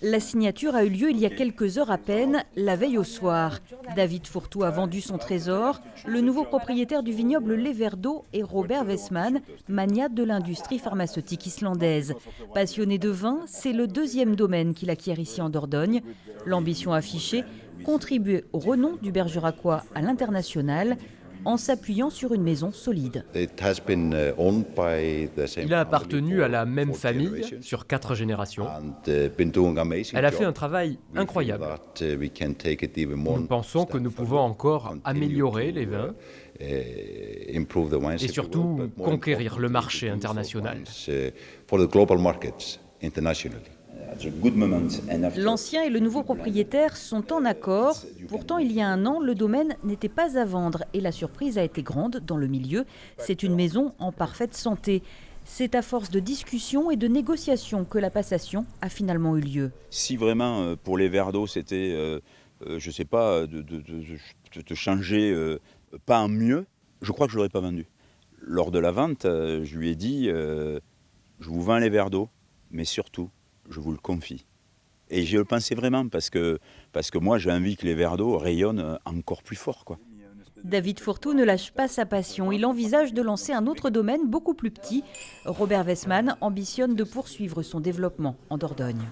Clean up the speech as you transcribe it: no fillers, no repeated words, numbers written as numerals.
La signature a eu lieu il y a quelques heures à peine, la veille au soir. David Fourtou a vendu son trésor. Le nouveau propriétaire du vignoble Les Verts d'Eau est Robert Wessman, magnat de l'industrie pharmaceutique islandaise. Passionné de vin, c'est le deuxième domaine qu'il acquiert ici en Dordogne. L'ambition affichée, contribuer au renom du Bergeracois à l'international en s'appuyant sur une maison solide. Il a appartenu à la même famille sur 4 générations. Elle a fait un travail incroyable. Nous pensons que nous pouvons encore améliorer les vins et surtout conquérir le marché international. L'ancien et le nouveau propriétaire sont en accord. Pourtant, il y a un an, le domaine n'était pas à vendre et la surprise a été grande dans le milieu. C'est une maison en parfaite santé. C'est à force de discussions et de négociations que la passation a finalement eu lieu. Si vraiment pour les verres d'eau c'était, je sais pas, de changer pas en mieux, je crois que je l'aurais pas vendu. Lors de la vente, je lui ai dit, je vous vends les verres d'eau, mais surtout, je vous le confie. Et j'y le pensais vraiment parce que moi j'ai envie que les verres d'eau rayonnent encore plus fort, quoi. David Fourtou ne lâche pas sa passion. Il envisage de lancer un autre domaine beaucoup plus petit. Robert Wessman ambitionne de poursuivre son développement en Dordogne.